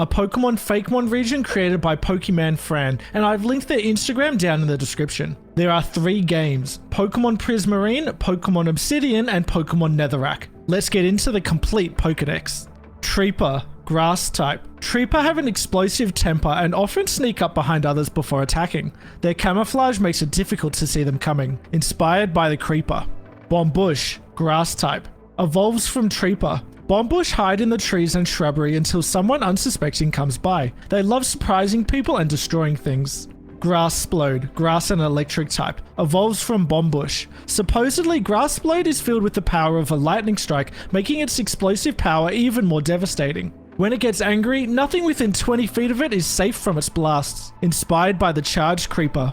a Pokemon Fakemon region created by Pokemon Fran, and I've linked their Instagram down in the description. There are 3 games, Pokemon Prismarine, Pokemon Obsidian, and Pokemon Netherrack. Let's get into the complete Pokedex. Treeper, Grass type. Treeper have an explosive temper and often sneak up behind others before attacking. Their camouflage makes it difficult to see them coming, inspired by the Creeper. Bombush, Grass type. Evolves from Treeper. Bombush hide in the trees and shrubbery until someone unsuspecting comes by. They love surprising people and destroying things. Grassplode, Grass and Electric type. Evolves from Bombush. Supposedly, Grassplode is filled with the power of a lightning strike, making its explosive power even more devastating. When it gets angry, nothing within 20 feet of it is safe from its blasts. Inspired by the Charged Creeper.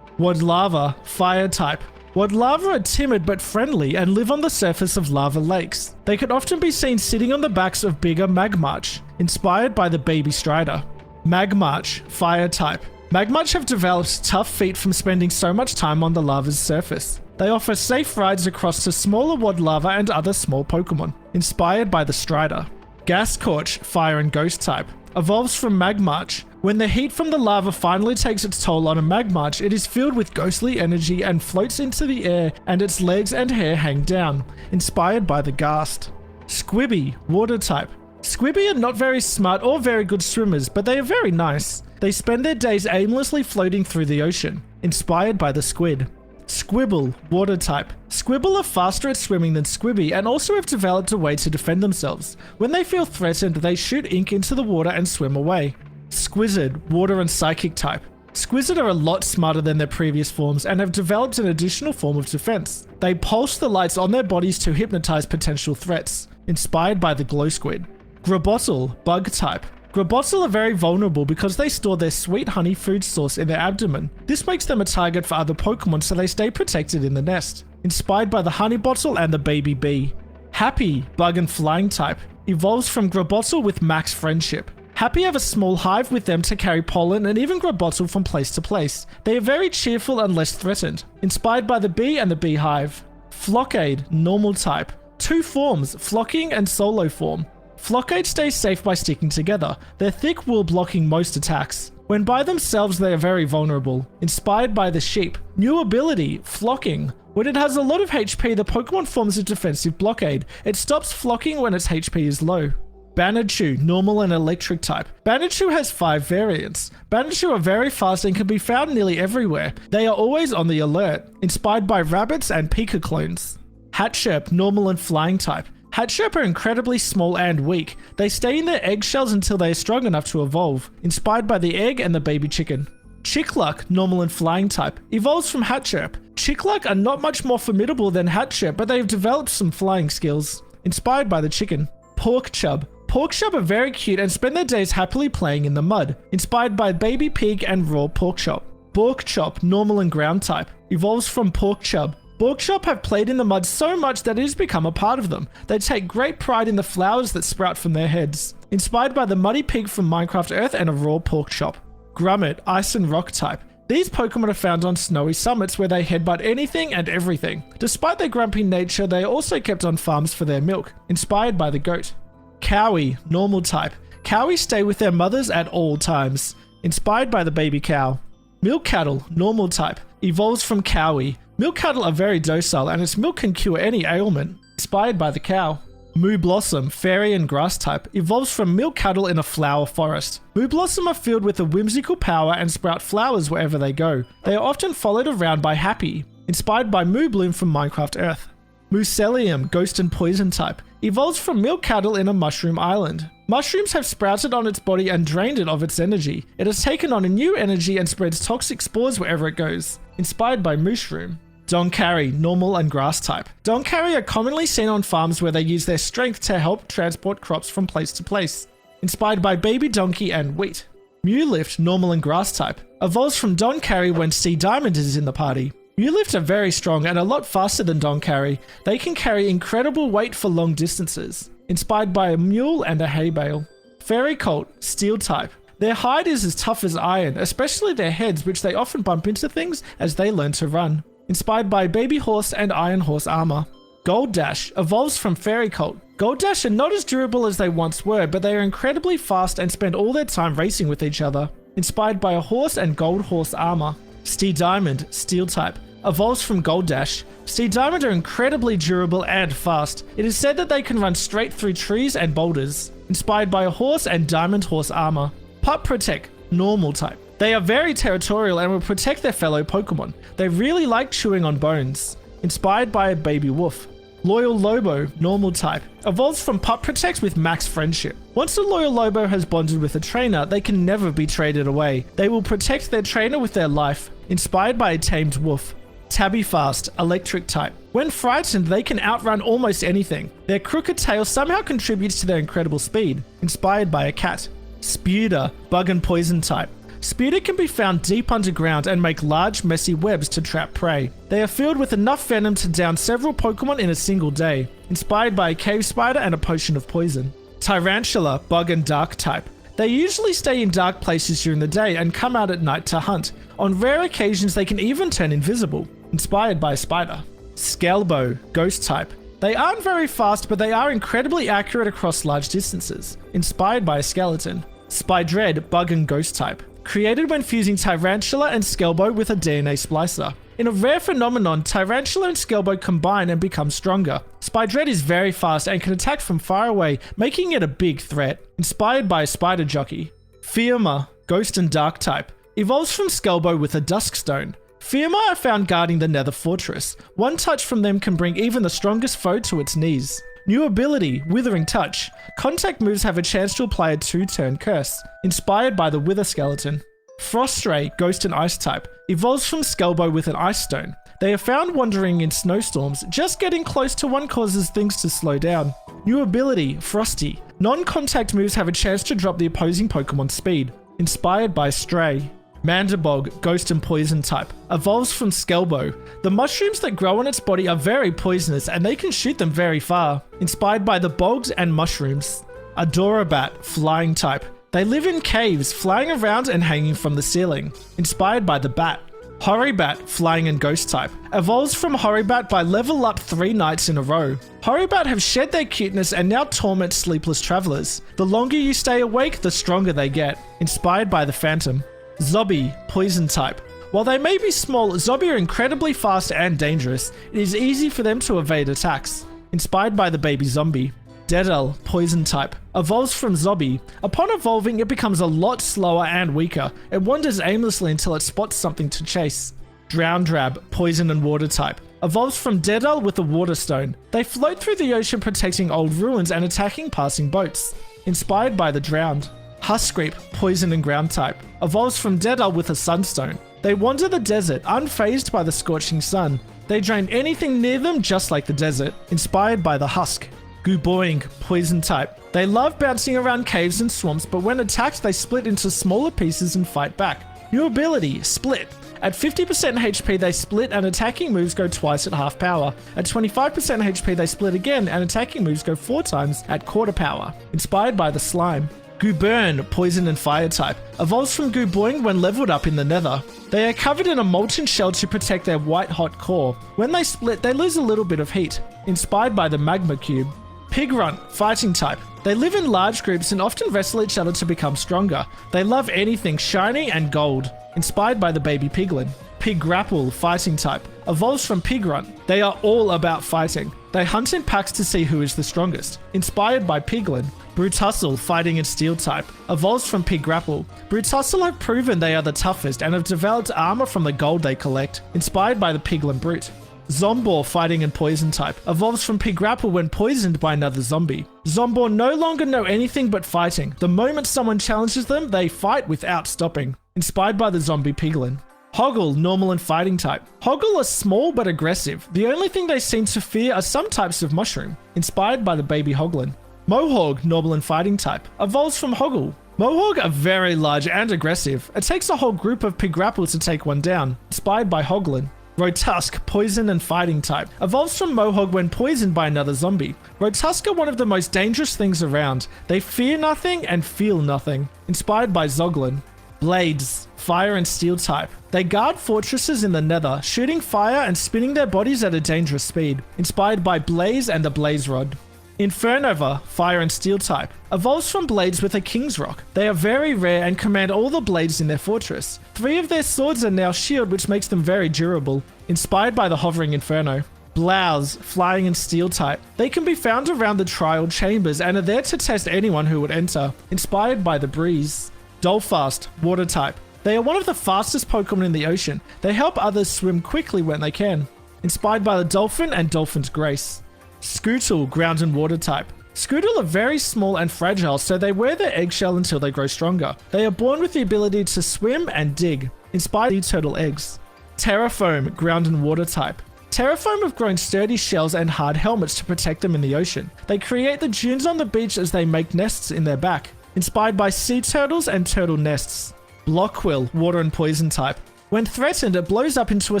Wadlava, Fire type. Wadlava are timid but friendly and live on the surface of lava lakes. They can often be seen sitting on the backs of bigger Magmarch, inspired by the Baby Strider. Magmarch, Fire type. Magmarch have developed tough feet from spending so much time on the lava's surface. They offer safe rides across to smaller Wadlava and other small Pokemon, inspired by the Strider. Gascorch, Fire and Ghost type. Evolves from Magmarch. When the heat from the lava finally takes its toll on a Magmarch, it is filled with ghostly energy and floats into the air, and its legs and hair hang down, inspired by the Ghast. Squibby, Water type. Squibby are not very smart or very good swimmers, but they are very nice. They spend their days aimlessly floating through the ocean, inspired by the Squid. Squibble, Water type. Squibble are faster at swimming than Squibby and also have developed a way to defend themselves. When they feel threatened, they shoot ink into the water and swim away. Squizzard, Water and Psychic type. Squizzard are a lot smarter than their previous forms and have developed an additional form of defense. They pulse the lights on their bodies to hypnotize potential threats, inspired by the Glow Squid. Grabottle, Bug type. Grabottle are very vulnerable because they store their sweet honey food source in their abdomen. This makes them a target for other Pokemon, so they stay protected in the nest, inspired by the Honeybottle and the Baby Bee. Happy, Bug and Flying type. Evolves from Grabottle with max friendship. Happy have a small hive with them to carry pollen and even Grabottle from place to place. They are very cheerful and less threatened, inspired by the bee and the beehive. Flockade, Normal type. 2 forms, Flocking and Solo form. Flockade stays safe by sticking together, their thick wool blocking most attacks. When by themselves they are very vulnerable, inspired by the sheep. New ability, Flocking. When it has a lot of HP, the Pokemon forms a defensive blockade. It stops flocking when its HP is low. Banachoo, Normal and Electric type. Banachoo has 5 variants. Banachoo are very fast and can be found nearly everywhere. They are always on the alert, inspired by rabbits and Pika clones. Hatchirp, Normal and Flying type. Hatchirp are incredibly small and weak. They stay in their eggshells until they are strong enough to evolve, inspired by the egg and the baby chicken. Chicluck, Normal and Flying type. Evolves from Hatchirp. Chicluck are not much more formidable than Hatchirp, but they have developed some flying skills, inspired by the chicken. Porkchub. Porkchub are very cute and spend their days happily playing in the mud, inspired by Baby Pig and Raw Porkchop. Borkchop, Normal and Ground type. Evolves from Porkchub. Borkchop have played in the mud so much that it has become a part of them. They take great pride in the flowers that sprout from their heads, inspired by the Muddy Pig from Minecraft Earth and a Raw Porkchop. Grummet, Ice and Rock type. These Pokemon are found on snowy summits where they headbutt anything and everything. Despite their grumpy nature, they are also kept on farms for their milk, inspired by the goat. Cowie, Normal type. Cowies stay with their mothers at all times, inspired by the baby cow. Milk Cattle, Normal type. Evolves from Cowie. Milk Cattle are very docile and its milk can cure any ailment, inspired by the cow. Moo Blossom, Fairy and Grass type. Evolves from Milk Cattle in a flower forest. Moo Blossom are filled with a whimsical power and sprout flowers wherever they go. They are often followed around by Happy, inspired by Moo Bloom from Minecraft Earth. Mucelium, Ghost and Poison type. Evolves from Milk Cattle in a mushroom island. Mushrooms have sprouted on its body and drained it of its energy. It has taken on a new energy and spreads toxic spores wherever it goes, inspired by Mushroom. Donkari, Normal and Grass type. Donkari are commonly seen on farms where they use their strength to help transport crops from place to place, inspired by Baby Donkey and Wheat. Mewlift, Normal and Grass type. Evolves from Donkari when Sea Diamond is in the party. Mewlift are very strong and a lot faster than Donkari. They can carry incredible weight for long distances, inspired by a mule and a hay bale. Fairy Colt, Steel type. Their hide is as tough as iron, especially their heads, which they often bump into things as they learn to run, inspired by Baby Horse and Iron Horse armor. Gold Dash evolves from Fairy Colt. Goldash are not as durable as they once were, but they are incredibly fast and spend all their time racing with each other. Inspired by a horse and gold horse armor. Steed Diamond, Steel type. Evolves from Goldash. Steed Diamond are incredibly durable and fast. It is said that they can run straight through trees and boulders. Inspired by a horse and diamond horse armor. Pup Protect, Normal type. They are very territorial and will protect their fellow Pokemon. They really like chewing on bones. Inspired by a baby wolf. Loyal Lobo, Normal type. Evolves from Pup Protect with max friendship. Once a Loyal Lobo has bonded with a trainer, they can never be traded away. They will protect their trainer with their life. Inspired by a tamed wolf. Tabby Fast, Electric type. When frightened, they can outrun almost anything. Their crooked tail somehow contributes to their incredible speed. Inspired by a cat. Spuda, Bug and Poison type. Spuda can be found deep underground and make large, messy webs to trap prey. They are filled with enough venom to down several Pokemon in a single day. Inspired by a cave spider and a potion of poison. Tyrantula, Bug and Dark type. They usually stay in dark places during the day and come out at night to hunt. On rare occasions, they can even turn invisible. Inspired by a spider. Scalebo, Ghost type. They aren't very fast, but they are incredibly accurate across large distances. Inspired by a skeleton. Spydread, Bug and Ghost type. Created when fusing Tyrantula and Scalebo with a DNA splicer. In a rare phenomenon, Tyrantula and Scalebo combine and become stronger. Spydread is very fast and can attack from far away, making it a big threat. Inspired by a spider jockey. Fiuma, Ghost and Dark type. Evolves from Scalebo with a Dusk Stone. Fiuma are found guarding the Nether Fortress. One touch from them can bring even the strongest foe to its knees. New ability, Withering Touch. Contact moves have a chance to apply a 2-turn curse. Inspired by the Wither Skeleton. Frostray, Ghost and Ice type. Evolves from Scalebo with an Ice Stone. They are found wandering in snowstorms. Just getting close to one causes things to slow down. New ability, Frosty. Non-contact moves have a chance to drop the opposing Pokemon's speed. Inspired by Stray. Mandibog, Ghost and Poison type. Evolves from Scalebo. The mushrooms that grow on its body are very poisonous and they can shoot them very far. Inspired by the bogs and mushrooms. Adorabat, Flying type. They live in caves, flying around and hanging from the ceiling. Inspired by the bat. Horibat, Flying and Ghost type. Evolves from Horibat by level up 3 nights in a row. Horibat have shed their cuteness and now torment sleepless travelers. The longer you stay awake, the stronger they get. Inspired by the Phantom. Zobby, Poison type. While they may be small, Zobby are incredibly fast and dangerous. It is easy for them to evade attacks. Inspired by the baby zombie. Dedel, Poison type. Evolves from Zobby. Upon evolving, it becomes a lot slower and weaker. It wanders aimlessly until it spots something to chase. Drowndrab, Poison and Water type. Evolves from Dedel with a Water Stone. They float through the ocean protecting old ruins and attacking passing boats. Inspired by the Drowned. Huscreep, Poison and Ground type. Evolves from Dedel with a Sunstone. They wander the desert, unfazed by the scorching sun. They drain anything near them just like the desert. Inspired by the Husk. Gooboing, Poison type. They love bouncing around caves and swamps, but when attacked they split into smaller pieces and fight back. New ability, Split. At 50% HP they split and attacking moves go twice at half power. At 25% HP they split again and attacking moves go 4 times at quarter power. Inspired by the Slime. Gooburn, Poison and Fire type. Evolves from Gooboing when leveled up in the Nether. They are covered in a molten shell to protect their white hot core. When they split, they lose a little bit of heat. Inspired by the Magma Cube. Pigrunt, Fighting type. They live in large groups and often wrestle each other to become stronger. They love anything shiny and gold. Inspired by the baby Piglin. Pigrapple, Fighting type. Evolves from Pigrunt. They are all about fighting. They hunt in packs to see who is the strongest. Inspired by Piglin. Brutustle, Fighting and Steel type. Evolves from Pigrapple. Brutustle have proven they are the toughest and have developed armor from the gold they collect. Inspired by the Piglin Brute. Zombor, Fighting and Poison type. Evolves from Pigrapple when poisoned by another zombie. Zombor no longer know anything but fighting. The moment someone challenges them, they fight without stopping. Inspired by the zombie Piglin. Hoggle, Normal and Fighting type. Hoggle are small but aggressive. The only thing they seem to fear are some types of mushroom. Inspired by the baby Hoglin. Mohawk, Normal and Fighting type. Evolves from Hoggle. Mohawk are very large and aggressive. It takes a whole group of Pigrapple to take one down. Inspired by Hoglin. Rotusk, Poison and Fighting type. Evolves from Mohawk when poisoned by another zombie. Rotusk are one of the most dangerous things around. They fear nothing and feel nothing. Inspired by Zoglin. Blades, Fire and Steel type. They guard fortresses in the Nether, shooting fire and spinning their bodies at a dangerous speed. Inspired by Blaze and the Blaze Rod. Infernova, fire and steel type, evolves from blades with a King's Rock. They are very rare and command all the blades in their fortress. 3 of their swords are now shield, which makes them very durable. Inspired by the hovering Inferno. Blouse, flying and steel type. They can be found around the trial chambers and are there to test anyone who would enter. Inspired by the breeze. Dolphast, water type. They are one of the fastest Pokemon in the ocean. They help others swim quickly when they can. Inspired by the dolphin and Dolphin's Grace. Scootle, ground and water type. Scootle are very small and fragile, so they wear their eggshell until they grow stronger. They are born with the ability to swim and dig. Inspired by turtle eggs. Terrafoam, ground and water type. Terrafoam have grown sturdy shells and hard helmets to protect them in the ocean. They create the dunes on the beach as they make nests in their back. Inspired by sea turtles and turtle nests. Blockquill, water and poison type. When threatened, it blows up into a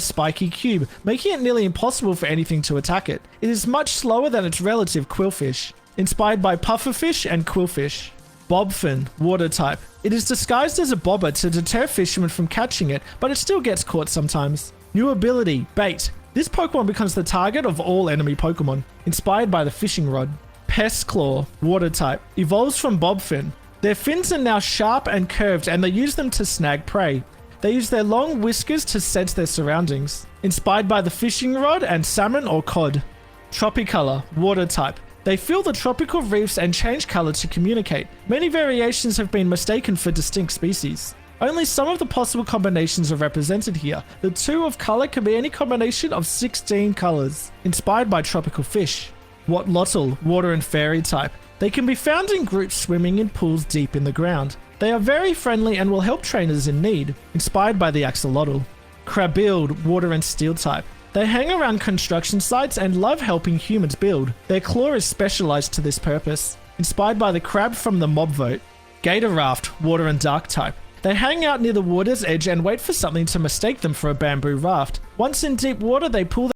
spiky cube, making it nearly impossible for anything to attack it. It is much slower than its relative Quillfish. Inspired by pufferfish and quillfish. Bobfin, water type. It is disguised as a bobber to deter fishermen from catching it, but it still gets caught sometimes. New ability, Bait. This Pokemon becomes the target of all enemy Pokemon. Inspired by the fishing rod. Pestclaw, water type. Evolves from Bobfin. Their fins are now sharp and curved, and they use them to snag prey. They use their long whiskers to sense their surroundings. Inspired by the fishing rod and salmon or cod. Tropicolor, water type. They fill the tropical reefs and change color to communicate. Many variations have been mistaken for distinct species. Only some of the possible combinations are represented here. The 2 of color can be any combination of 16 colors. Inspired by tropical fish. Watlotl, water and fairy type. They can be found in groups swimming in pools deep in the ground. They are very friendly and will help trainers in need. Inspired by the Axolotl. Crabild, water and steel type. They hang around construction sites and love helping humans build. Their claw is specialized to this purpose. Inspired by the crab from the Mob Vote. Gator Raft, water and dark type. They hang out near the water's edge and wait for something to mistake them for a bamboo raft. Once in deep water, they pull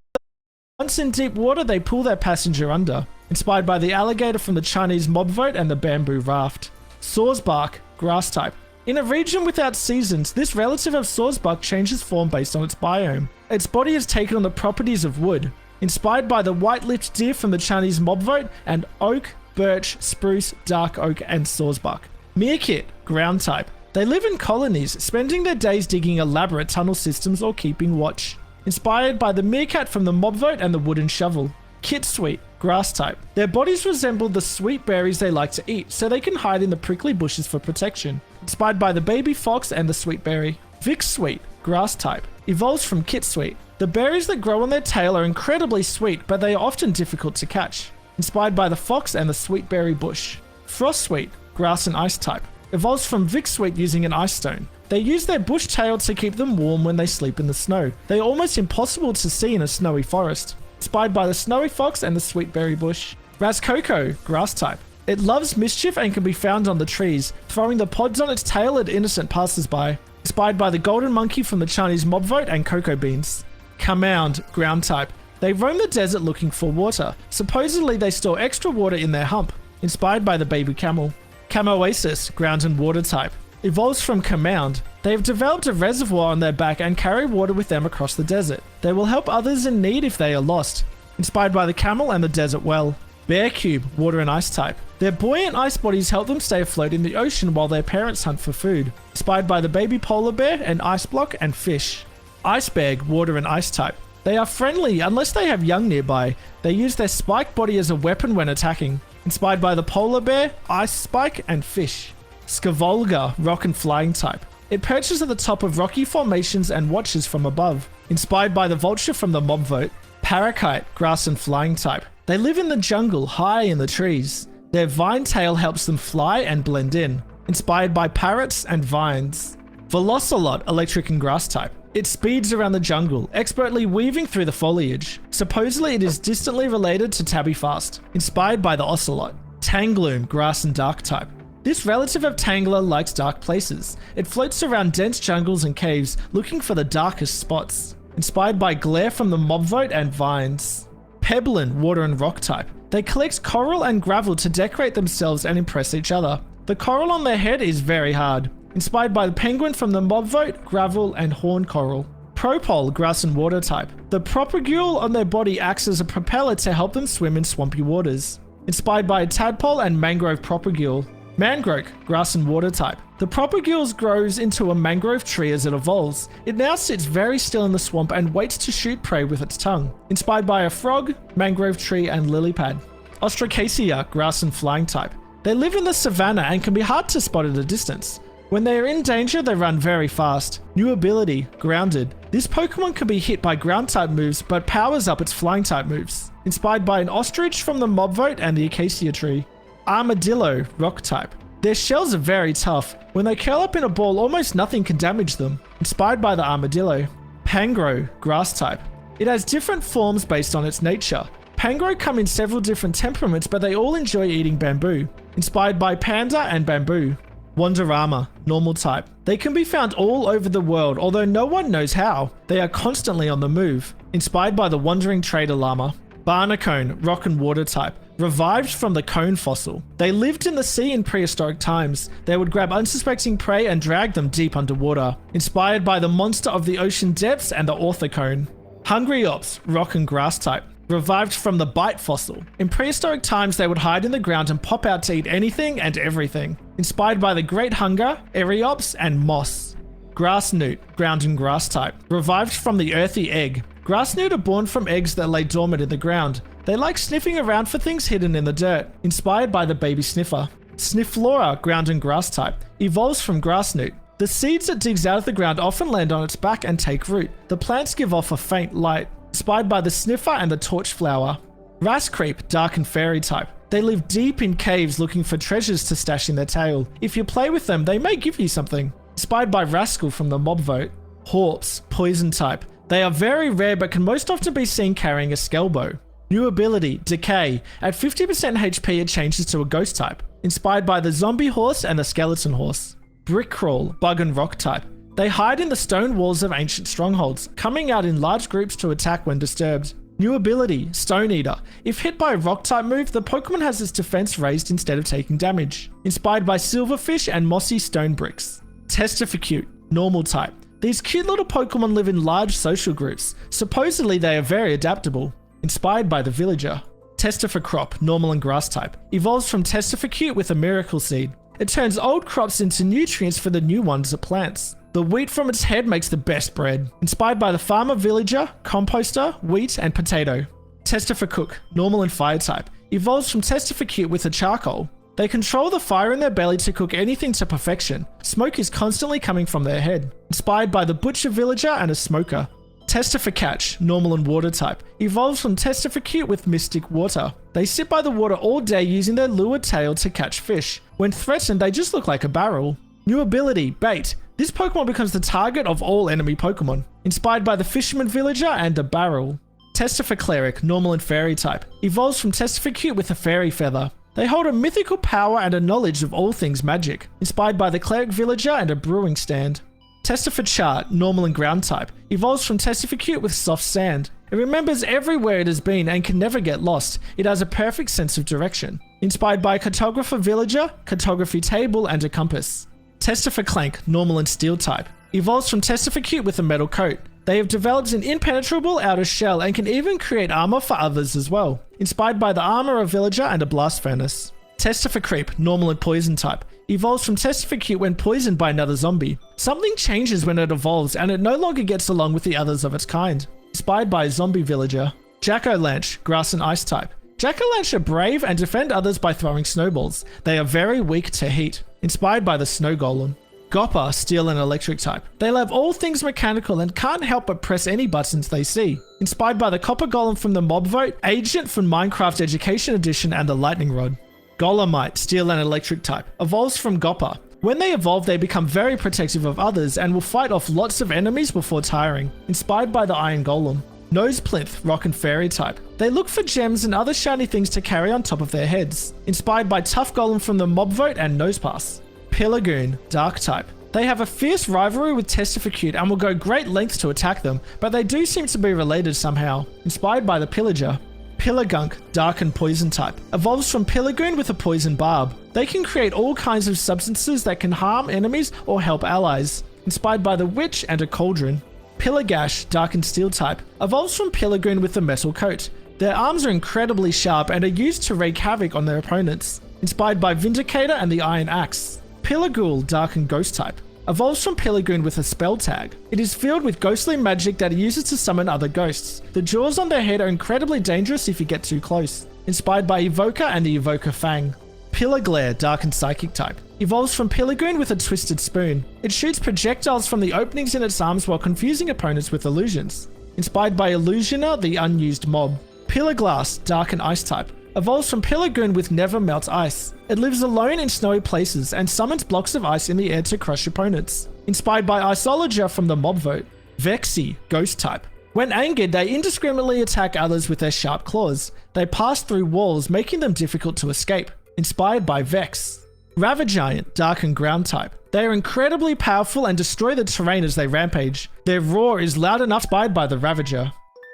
their passenger under. Inspired by the alligator from the Chinese Mob Vote and the bamboo raft. Sawsbark, grass type. In a region without seasons, this relative of Sawsbark changes form based on its biome. Its body has taken on the properties of wood. Inspired by the white-lipped deer from the Chinese Mob Vote and oak, birch, spruce, dark oak, and Sawsbark. Meerkit, ground type. They live in colonies, spending their days digging elaborate tunnel systems or keeping watch. Inspired by the meerkat from the Mob Vote and the wooden shovel. Kitsweet, grass type. Their bodies resemble the sweet berries they like to eat, so they can hide in the prickly bushes for protection. Inspired by the baby fox and the sweet berry. Vixsweet, grass type. Evolves from Kitsweet. The berries that grow on their tail are incredibly sweet, but they are often difficult to catch. Inspired by the fox and the sweet berry bush. Frostsweet, grass and ice type. Evolves from Vixsweet using an ice stone. They use their bush tail to keep them warm when they sleep in the snow. They are almost impossible to see in a snowy forest. Inspired by the snowy fox and the sweet berry bush. Razkoko, grass type. It loves mischief and can be found on the trees, throwing the pods on its tail at innocent passers-by. Inspired by the golden monkey from the Chinese Mob Vote and cocoa beans. Camound, ground type. They roam the desert looking for water. Supposedly they store extra water in their hump. Inspired by the baby camel. Camoasis, ground and water type. Evolves from Camound. They have developed a reservoir on their back and carry water with them across the desert. They will help others in need if they are lost. Inspired by the camel and the desert well. Bearcube, water and ice type. Their buoyant ice bodies help them stay afloat in the ocean while their parents hunt for food. Inspired by the baby polar bear and ice block and fish. Iceberg, water and ice type. They are friendly unless they have young nearby. They use their spiked body as a weapon when attacking. Inspired by the polar bear, ice spike, and fish. Scavolga, rock and flying type. It perches at the top of rocky formations and watches from above. Inspired by the vulture from the Mob Vote. Parakeet, grass and flying type. They live in the jungle, high in the trees. Their vine tail helps them fly and blend in. Inspired by parrots and vines. Velocelot, electric and grass type. It speeds around the jungle, expertly weaving through the foliage. Supposedly it is distantly related to Tabbyfast, inspired by the Ocelot. Tangloom, grass and dark type. This relative of Tangler likes dark places. It floats around dense jungles and caves, looking for the darkest spots. Inspired by glare from the Mob Vote and vines. Peblin, water and rock type. They collect coral and gravel to decorate themselves and impress each other. The coral on their head is very hard. Inspired by the penguin from the Mob Vote, gravel, and horn coral. Propole, grass and water type. The propagule on their body acts as a propeller to help them swim in swampy waters. inspired by a tadpole and mangrove propagule. Mangrove, grass and water type. The propagule grows into a mangrove tree as it evolves. It now sits very still in the swamp and waits to shoot prey with its tongue. Inspired by a frog, mangrove tree and lily pad. Ostracacea, grass and flying type. They live in the savanna and can be hard to spot at a distance. When they are in danger, they run very fast. New ability, Grounded. This Pokemon can be hit by ground type moves, but powers up its flying type moves. Inspired by an ostrich from the Mobvote and the Acacia tree. Armadillo, rock type. Their shells are very tough. When they curl up in a ball, almost nothing can damage them. Inspired by the armadillo. Pangro, grass type. It has different forms based on its nature. Pangro come in several different temperaments, but they all enjoy eating bamboo. Inspired by panda and bamboo. Wanderama, normal type. They can be found all over the world, although no one knows how. They are constantly on the move. Inspired by the wandering trader llama. Barnacle, rock and water type. Revived from the cone fossil. They lived in the sea in prehistoric times. They would grab unsuspecting prey and drag them deep underwater. Inspired by the monster of the ocean depths and the orthocone. Hungry Ops, rock and grass type. Revived from the bite fossil. In prehistoric times, they would hide in the ground and pop out to eat anything and everything. Inspired by the Great Hunger, Eriops, and moss. Grass Newt, ground and grass type. Revived from the earthy egg. Grass Newt are born from eggs that lay dormant in the ground. They like sniffing around for things hidden in the dirt. Inspired by the baby sniffer. Snifflora, ground and grass type. Evolves from Grass Newt. The seeds it digs out of the ground often land on its back and take root. The plants give off a faint light. Inspired by the sniffer and the torch flower. Rascreep, dark and fairy type. They live deep in caves looking for treasures to stash in their tail. If you play with them, they may give you something. Inspired by Rascal from the Mobvote. Horps, poison type. They are very rare but can most often be seen carrying a Skelbo. New ability, Decay. At 50% HP it changes to a ghost type. Inspired by the zombie horse and the skeleton horse. Brick Crawl, bug and rock type. They hide in the stone walls of ancient strongholds, coming out in large groups to attack when disturbed. New ability, Stone Eater. If hit by a rock type move, the Pokemon has its defense raised instead of taking damage. Inspired by silverfish and mossy stone bricks. Testificute, normal type. These cute little Pokemon live in large social groups. Supposedly they are very adaptable. Inspired by the Villager. Testificrop, normal and grass type. Evolves from Testificute with a Miracle Seed. It turns old crops into nutrients for the new ones it plants. The wheat from its head makes the best bread. Inspired by the Farmer Villager, Composter, Wheat, and Potato. Testificook, normal and fire type. Evolves from Testificute with a charcoal. They control the fire in their belly to cook anything to perfection. Smoke is constantly coming from their head. Inspired by the Butcher Villager and a Smoker. Testificatch, normal and water type. Evolves from Testificute with Mystic Water. They sit by the water all day using their lured tail to catch fish. When threatened, they just look like a barrel. New ability, Bait. This Pokemon becomes the target of all enemy Pokemon. Inspired by the Fisherman Villager and a barrel. Testificleric, normal and fairy type. Evolves from Testificute with a fairy feather. They hold a mythical power and a knowledge of all things magic. Inspired by the Cleric Villager and a brewing stand. Testifichart, normal and ground type. Evolves from Testificute with soft sand. It remembers everywhere it has been and can never get lost. It has a perfect sense of direction. Inspired by a Cartographer Villager, Cartography Table, and a compass. Testificlank, normal and steel type. Evolves from Testificute with a metal coat. They have developed an impenetrable outer shell and can even create armor for others as well. Inspired by the Armorer Villager and a Blast Furnace. Testificreep, normal and poison type. Evolves from Testificute when poisoned by another zombie. Something changes when it evolves and it no longer gets along with the others of its kind. Inspired by a zombie villager. Jack-o'-lanche, grass and ice type. Jack-o'-lanche are brave and defend others by throwing snowballs. They are very weak to heat. Inspired by the snow golem. Gopper, steel and electric type. They love all things mechanical and can't help but press any buttons they see. Inspired by the copper golem from the Mobvote, Agent from Minecraft Education Edition, and the lightning rod. Golemite, steel and electric type. Evolves from Gopper. When they evolve, they become very protective of others and will fight off lots of enemies before tiring. Inspired by the iron golem. Noseplinth, rock and fairy type. They look for gems and other shiny things to carry on top of their heads. Inspired by tough golem from the Mobvote and Nosepass. Pillagoon, dark type. They have a fierce rivalry with Testificute and will go great lengths to attack them, but they do seem to be related somehow. Inspired by the Pillager. Pillagunk, dark and poison type. Evolves from Pillagoon with a poison barb. They can create all kinds of substances that can harm enemies or help allies. Inspired by the Witch and a Cauldron. Pillagash, dark and steel type. Evolves from Pillagoon with a metal coat. Their arms are incredibly sharp and are used to wreak havoc on their opponents. Inspired by Vindicator and the Iron Axe. Pillarghoul, Dark and Ghost type. Evolves from Pillargoon with a spell tag. It is filled with ghostly magic that it uses to summon other ghosts. The jaws on their head are incredibly dangerous if you get too close. Inspired by Evoker and the Evoker Fang. Pillar Glare, Dark and Psychic type. Evolves from Pillargoon with a Twisted Spoon. It shoots projectiles from the openings in its arms while confusing opponents with illusions. Inspired by Illusioner, the Unused Mob. Pillar Glass, Dark and Ice type. Evolves from Pillargoon with Never Melt Ice. It lives alone in snowy places and summons blocks of ice in the air to crush opponents. Inspired by Iceologer from the Mob Vote. Vexy, Ghost type. When angered, they indiscriminately attack others with their sharp claws. They pass through walls, making them difficult to escape. Inspired by Vex. Ravagiant, Dark and Ground type. They are incredibly powerful and destroy the terrain as they rampage. Their roar is loud enough, inspired by the Ravager.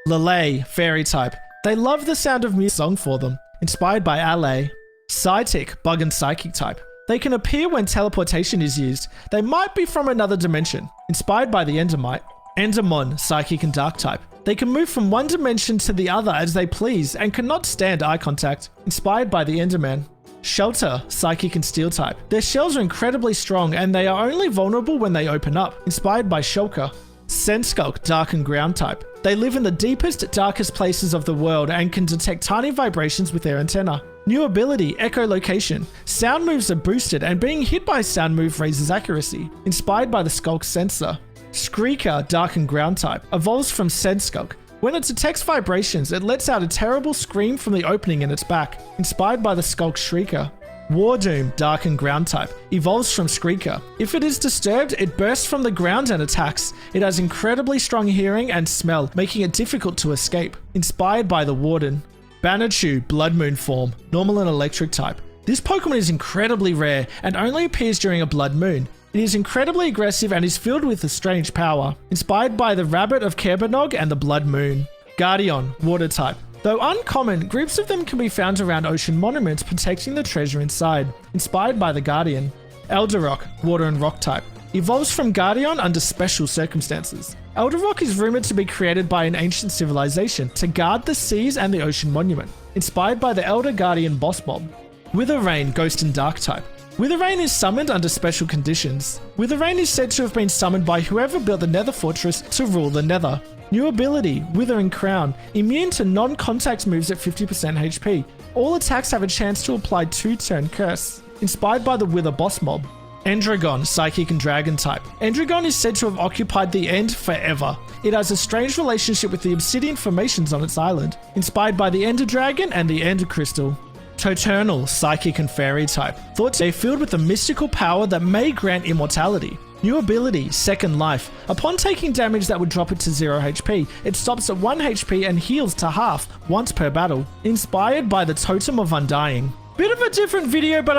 Lele, Fairy type. They love the sound of music song for them. Inspired by Allay. Psytic, Bug and Psychic type. They can appear when teleportation is used. They might be from another dimension. Inspired by the Endermite. Endermon, Psychic and Dark type. They can move from one dimension to the other as they please and cannot stand eye contact. Inspired by the Enderman. Shelter, Psychic and Steel type. Their shells are incredibly strong and they are only vulnerable when they open up. Inspired by Shulker. Sendskulk, Dark and Ground type. They live in the deepest, darkest places of the world and can detect tiny vibrations with their antenna. New ability, Echolocation. Sound moves are boosted and being hit by a sound move raises accuracy. Inspired by the Skulk's sensor. Screaker, Dark and Ground type. Evolves from Sendskulk. When it detects vibrations, it lets out a terrible scream from the opening in its back. Inspired by the Skulk Shrieker. Wardoom, Dark and Ground type. Evolves from Screaker. If it is disturbed, it bursts from the ground and attacks. It has incredibly strong hearing and smell, making it difficult to escape. Inspired by the Warden. Banachoo, Blood Moon form. Normal and Electric type. This Pokemon is incredibly rare and only appears during a blood moon. It is incredibly aggressive and is filled with a strange power. Inspired by the Rabbit of Kerbanog and the Blood Moon. Guardian, Water type. Though uncommon, groups of them can be found around ocean monuments protecting the treasure inside. Inspired by the Guardian. Elderock, Water and Rock type. Evolves from Guardian under special circumstances. Elderock is rumored to be created by an ancient civilization to guard the seas and the ocean monument. Inspired by the Elder Guardian boss mob. Witherrain, Ghost and Dark type. Witherrain is summoned under special conditions. Witherrain is said to have been summoned by whoever built the Nether Fortress to rule the Nether. New ability, Withering Crown. Immune to non-contact moves at 50% HP. All attacks have a chance to apply 2-turn curse. Inspired by the Wither boss mob. Endragon, Psychic and Dragon type. Endragon is said to have occupied the End forever. It has a strange relationship with the obsidian formations on its island. Inspired by the Ender Dragon and the Ender Crystal. Toturnal, Psychic and Fairy type. Thought to be filled with a mystical power that may grant immortality. New ability, Second Life. Upon taking damage that would drop it to 0 HP, it stops at 1 HP and heals to half once per battle. Inspired by the Totem of Undying. Bit of a different video, but